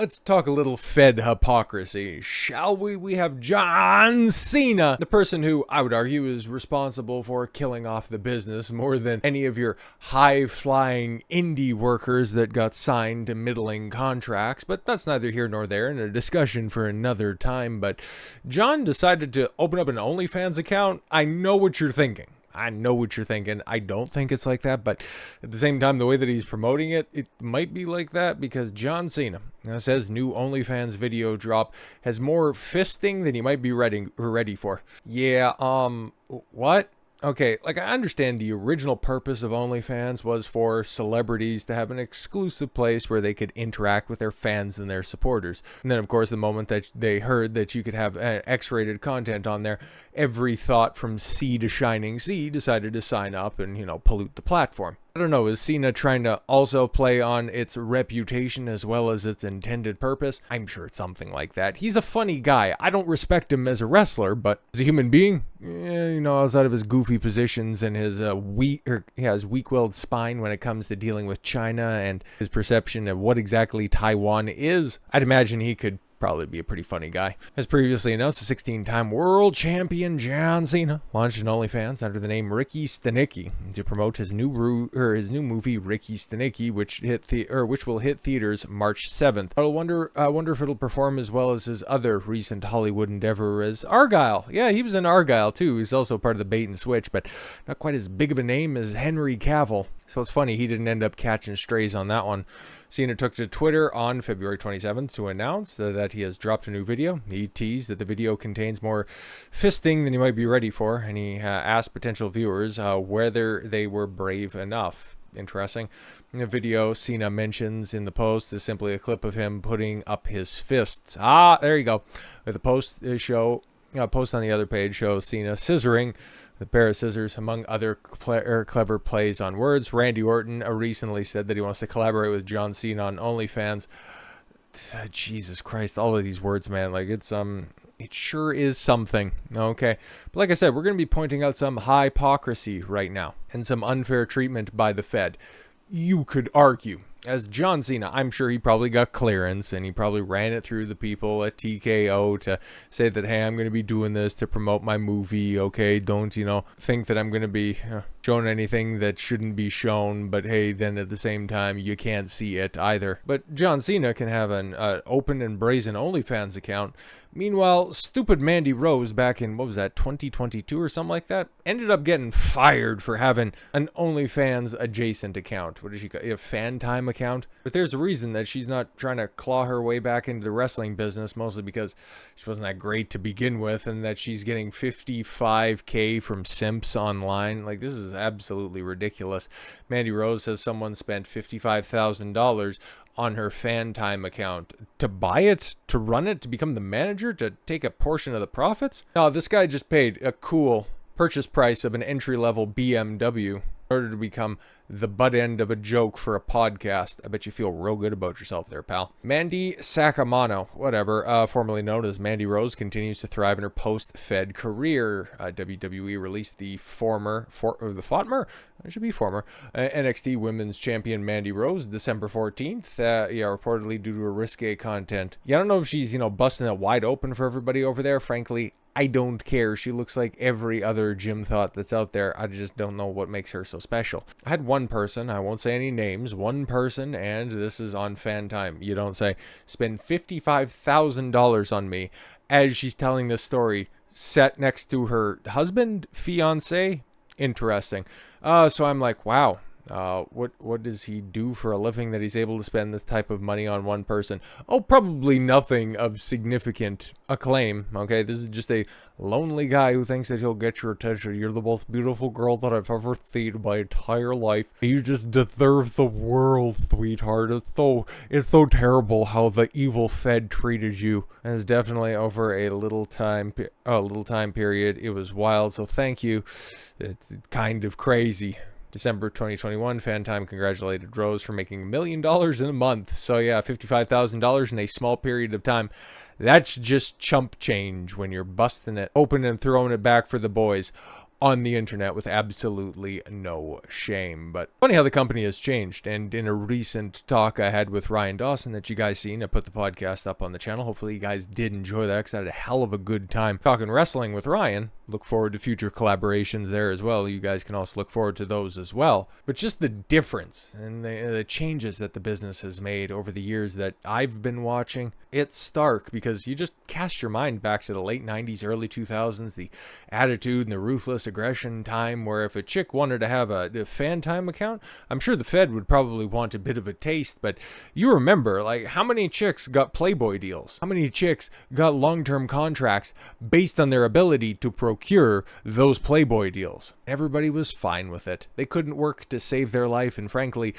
Let's talk a little Fed hypocrisy, shall we? We have John Cena, the person who I would argue is responsible for killing off the business more than any of your high-flying indie workers that got signed to middling contracts, but that's neither here nor there and a discussion for another time. But John decided to open up an OnlyFans account. I know what you're thinking. I know what you're thinking. I don't think it's like that, but at the same time, the way that he's promoting it, it might be like that because John Cena says new OnlyFans video drop has more fisting than you might be ready for. Yeah, what? Okay, like I understand the original purpose of OnlyFans was for celebrities to have an exclusive place where they could interact with their fans and their supporters. And then, of course, the moment that they heard that you could have X-rated content on there, every thought from sea to shining sea decided to sign up and, pollute the platform. I don't know, is Cena trying to also play on its reputation as well as its intended purpose? I'm sure it's something like that. He's a funny guy. I don't respect him as a wrestler, but as a human being, outside of his goofy positions and his weak-willed spine when it comes to dealing with China and his perception of what exactly Taiwan is, I'd imagine he could probably be a pretty funny guy. As previously announced, the 16-time world champion John Cena launched an OnlyFans under the name Ricky Stenicki to promote his new movie Ricky Stenicki, which will hit theaters March 7th. I wonder if it'll perform as well as his other recent Hollywood endeavor as Argyle. Yeah, he was in Argyle too. He's also part of the Bait and Switch, but not quite as big of a name as Henry Cavill. So it's funny he didn't end up catching strays on that one. Cena took to Twitter on February 27th to announce that he has dropped a new video. He teased that the video contains more fisting than you might be ready for, and he asked potential viewers whether they were brave enough. Interesting. The video Cena mentions in the post is simply a clip of him putting up his fists. There you go. The post on the other page shows Cena scissoring the pair of scissors, among other clever plays on words. Randy Orton recently said that he wants to collaborate with John Cena on OnlyFans. Jesus Christ, all of these words, man. Like, it sure is something. Okay. But like I said, we're going to be pointing out some hypocrisy right now and some unfair treatment by the Fed. You could argue, as John Cena, I'm sure he probably got clearance and he probably ran it through the people at TKO to say that, hey, I'm going to be doing this to promote my movie. Okay, don't, think that I'm going to be showing anything that shouldn't be shown. But hey, then at the same time, you can't see it either. But John Cena can have an open and brazen OnlyFans account. Meanwhile, stupid Mandy Rose back in, 2022 or something like that, ended up getting fired for having an OnlyFans adjacent account. What does she call it? A fan time account? But there's a reason that she's not trying to claw her way back into the wrestling business, mostly because she wasn't that great to begin with, and that she's getting $55K from simps online. Like, this is absolutely ridiculous. Mandy Rose says someone spent $55,000 on her fan time account to buy it, to run it, to become the manager, to take a portion of the profits. No, this guy just paid a cool purchase price of an entry-level BMW in order to become the butt end of a joke for a podcast. I bet you feel real good about yourself there, pal. Mandy Sacamano, formerly known as Mandy Rose, continues to thrive in her post-Fed career. WWE released the former NXT Women's Champion Mandy Rose December 14th. Reportedly due to her risque content. I don't know if she's, busting it wide open for everybody over there. Frankly, I don't care. She looks like every other gym thought that's out there. I just don't know what makes her so special. I had one person, I won't say any names, one person, and this is on fan time. You don't say, spend $55,000 on me as she's telling this story set next to her husband, fiance. Interesting. So I'm like, wow. What does he do for a living that he's able to spend this type of money on one person? Oh, probably nothing of significant acclaim. Okay, this is just a lonely guy who thinks that he'll get your attention. You're the most beautiful girl that I've ever seen in my entire life. You just deserve the world, sweetheart. It's so terrible how the evil Fed treated you. And it's definitely over a little time period. It was wild. So thank you. It's kind of crazy. December 2021, Fan Time congratulated Rose for making $1 million in a month. So yeah, $55,000 in a small period of time. That's just chump change when you're busting it open and throwing it back for the boys. on the internet with absolutely no shame. But funny how the company has changed. And in a recent talk I had with Ryan Dawson that you guys seen, I put the podcast up on the channel. Hopefully you guys did enjoy that, because I had a hell of a good time talking wrestling with Ryan. Look forward to future collaborations there as well. You guys can also look forward to those as well. But just the difference and the changes that the business has made over the years that I've been watching, it's stark, because you just cast your mind back to the late 90s, early 2000s, the attitude and the ruthless aggression time, where if a chick wanted to have a fan time account, I'm sure the Fed would probably want a bit of a taste. But you remember, like, how many chicks got Playboy deals? How many chicks got long-term contracts based on their ability to procure those Playboy deals? Everybody was fine with it. They couldn't work to save their life, and frankly,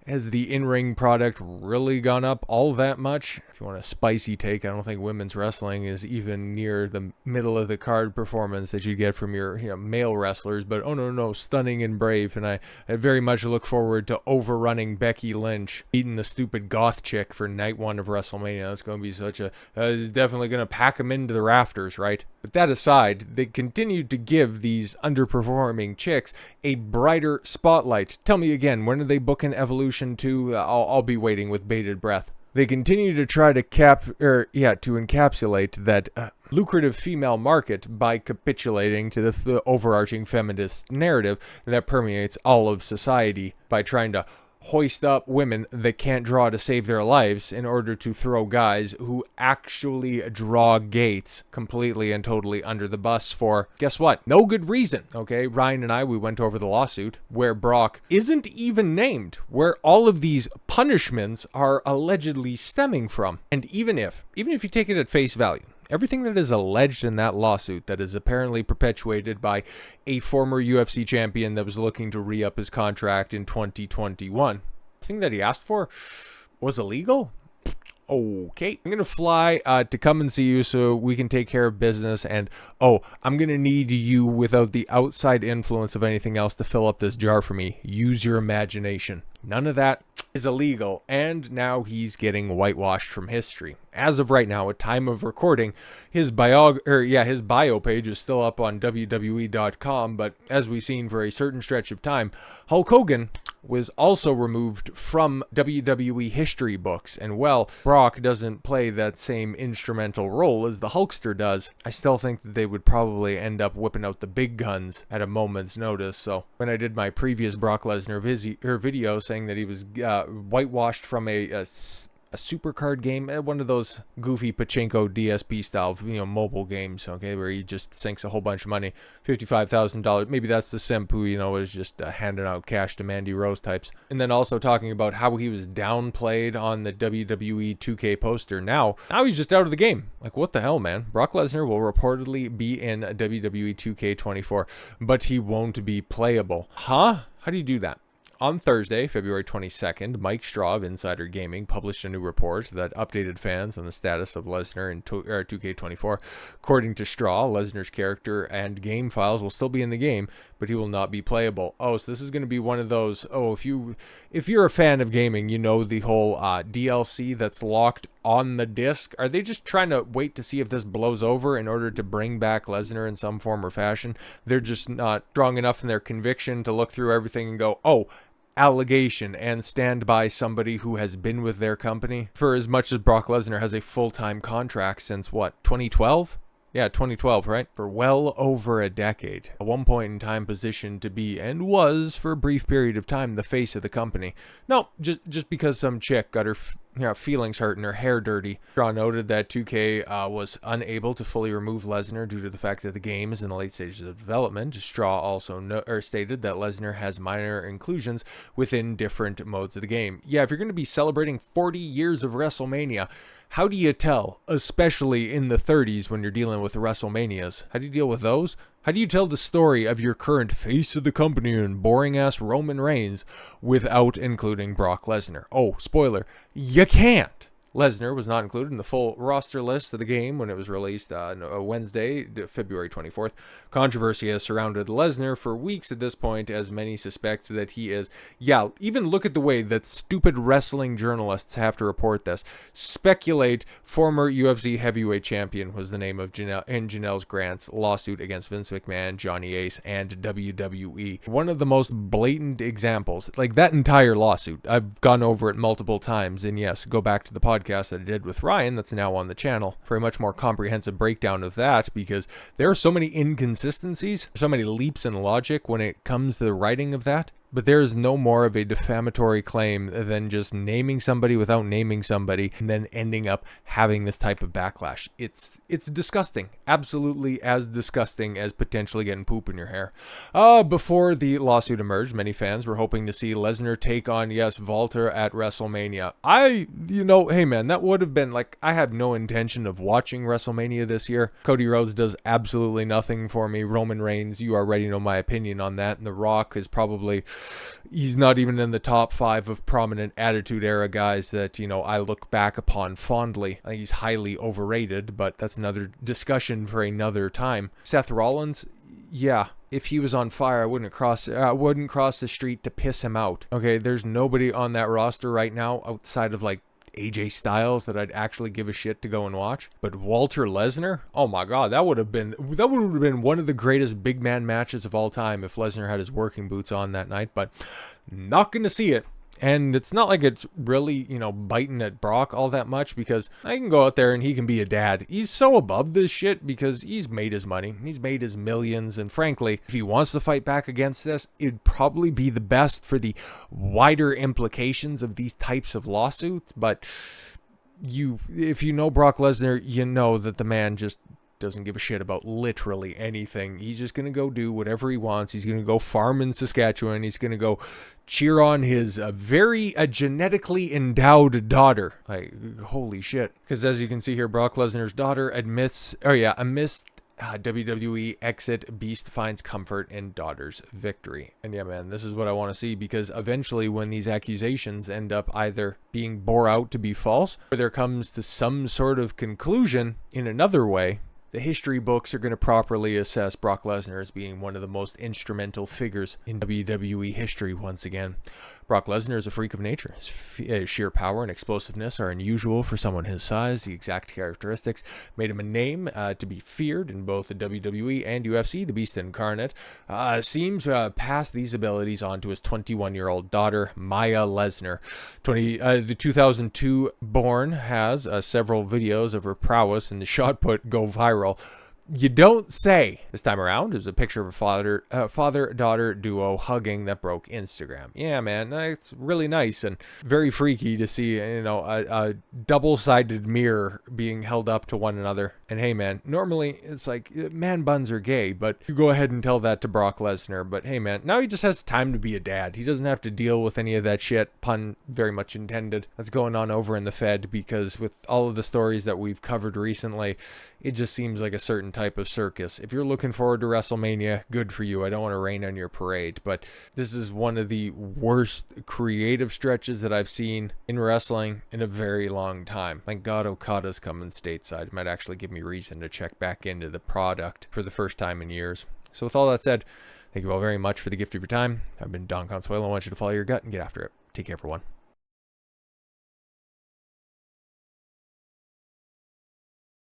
has the in-ring product really gone up all that much? If you want a spicy take, I don't think women's wrestling is even near the middle of the card performance that you get from your male wrestlers. But oh no, stunning and brave. And I very much look forward to overrunning Becky Lynch, beating the stupid goth chick for night one of WrestleMania. That's going to be such a... it's definitely going to pack them into the rafters, right? But that aside, they continued to give these underperforming chicks a brighter spotlight. Tell me again, when are they booking Evolution 2? I'll be waiting with bated breath. They continue to try to encapsulate that lucrative female market by capitulating to the overarching feminist narrative that permeates all of society, by trying to hoist up women that can't draw to save their lives in order to throw guys who actually draw gates completely and totally under the bus for, guess what? No good reason, okay? Ryan and we went over the lawsuit where Brock isn't even named, where all of these punishments are allegedly stemming from. And even if you take it at face value, everything that is alleged in that lawsuit that is apparently perpetuated by a former UFC champion that was looking to re-up his contract in 2021, the thing that he asked for was illegal? Okay, I'm going to fly to come and see you so we can take care of business, and I'm going to need you without the outside influence of anything else to fill up this jar for me. Use your imagination. None of that is illegal, and now he's getting whitewashed from history. As of right now, at time of recording, his bio page is still up on WWE.com, but as we've seen for a certain stretch of time, Hulk Hogan was also removed from WWE history books, and well, Brock doesn't play that same instrumental role as the Hulkster does. I still think that they would probably end up whipping out the big guns at a moment's notice. So when I did my previous Brock Lesnar video saying that he was whitewashed from a supercard game, one of those goofy pachinko DSP style mobile games, okay, where he just sinks a whole bunch of money, $55,000. Maybe that's the simp who is just handing out cash to Mandy Rose types. And then also talking about how he was downplayed on the WWE 2K poster. Now he's just out of the game. Like, what the hell, man? Brock Lesnar will reportedly be in WWE 2K24, but he won't be playable. Huh? How do you do that? On Thursday, February 22nd, Mike Straw of Insider Gaming published a new report that updated fans on the status of Lesnar in 2K24. According to Straw, Lesnar's character and game files will still be in the game, but he will not be playable. So this is going to be one of those, if you're a fan of gaming, you know the whole DLC that's locked on the disc. Are they just trying to wait to see if this blows over in order to bring back Lesnar in some form or fashion? They're just not strong enough in their conviction to look through everything and go, allegation, and stand by somebody who has been with their company for as much as Brock Lesnar has a full-time contract since, 2012? Yeah, 2012, right? For well over a decade. At one point in time positioned to be, and was for a brief period of time, the face of the company. No, just because some chick got her feelings hurt and her hair dirty. Straw noted that 2K was unable to fully remove Lesnar due to the fact that the game is in the late stages of development. Straw also stated that Lesnar has minor inclusions within different modes of the game. Yeah, if you're going to be celebrating 40 years of WrestleMania, how do you tell, especially in the 30s when you're dealing with WrestleManias? How do you deal with those? How do you tell the story of your current face of the company and boring-ass Roman Reigns without including Brock Lesnar? Spoiler, you can't. Lesnar was not included in the full roster list of the game when it was released on Wednesday, February 24th. Controversy has surrounded Lesnar for weeks at this point, as many suspect that he is... even look at the way that stupid wrestling journalists have to report this. Speculate Former UFC heavyweight champion was the name of Janel and Janel's Grant's lawsuit against Vince McMahon, Johnny Ace, and WWE. One of the most blatant examples, like that entire lawsuit. I've gone over it multiple times, and yes, go back to the podcast that I did with Ryan that's now on the channel for a much more comprehensive breakdown of that, because there are so many inconsistencies, so many leaps in logic when it comes to the writing of that. But there is no more of a defamatory claim than just naming somebody without naming somebody and then ending up having this type of backlash. It's disgusting. Absolutely as disgusting as potentially getting poop in your hair. Before the lawsuit emerged, many fans were hoping to see Lesnar take on, yes, Walter at WrestleMania. Hey man, that would have been like, I have no intention of watching WrestleMania this year. Cody Rhodes does absolutely nothing for me. Roman Reigns, you already know my opinion on that. And The Rock is probably... he's not even in the top 5 of prominent Attitude Era guys that, I look back upon fondly. I think he's highly overrated, but that's another discussion for another time. Seth Rollins, yeah, if he was on fire, I wouldn't cross the street to piss him out. Okay, there's nobody on that roster right now outside of like AJ Styles that I'd actually give a shit to go and watch. But Walter Lesnar, oh my god, that would have been one of the greatest big man matches of all time if Lesnar had his working boots on that night. But not gonna see it. And it's not like it's really, biting at Brock all that much, because I can go out there and he can be a dad. He's so above this shit because he's made his money. He's made his millions. And frankly, if he wants to fight back against this, it'd probably be the best for the wider implications of these types of lawsuits. But if you know Brock Lesnar, you know that the man just doesn't give a shit about literally anything. He's just going to go do whatever he wants. He's going to go farm in Saskatchewan. He's going to go cheer on his very genetically endowed daughter. Like, holy shit. Because as you can see here, Brock Lesnar's daughter amidst WWE exit, Beast finds comfort in daughter's victory. And yeah, man, this is what I want to see, because eventually when these accusations end up either being bore out to be false, or there comes to some sort of conclusion in another way, the history books are going to properly assess Brock Lesnar as being one of the most instrumental figures in WWE history once again. Brock Lesnar is a freak of nature. His sheer power and explosiveness are unusual for someone his size. The exact characteristics made him a name to be feared in both the WWE and UFC. The Beast Incarnate seems to pass these abilities on to his 21-year-old daughter, Maya Lesnar. The 2002 born has several videos of her prowess, and the shot put go viral. You don't say. This time around, it was a picture of a father-daughter duo hugging that broke Instagram. Yeah, man, it's really nice and very freaky to see, a double-sided mirror being held up to one another. And hey, man, normally it's like man buns are gay, but you go ahead and tell that to Brock Lesnar. But hey, man, now he just has time to be a dad. He doesn't have to deal with any of that shit, pun very much intended, that's going on over in the Fed, because with all of the stories that we've covered recently, it just seems like a certain type of circus. If you're looking forward to WrestleMania, good for you. I don't want to rain on your parade, but this is one of the worst creative stretches that I've seen in wrestling in a very long time. Thank God Okada's coming stateside. It might actually give me reason to check back into the product for the first time in years. So with all that said, thank you all very much for the gift of your time. I've been Don Consuelo. I want you to follow your gut and get after it. Take care, everyone.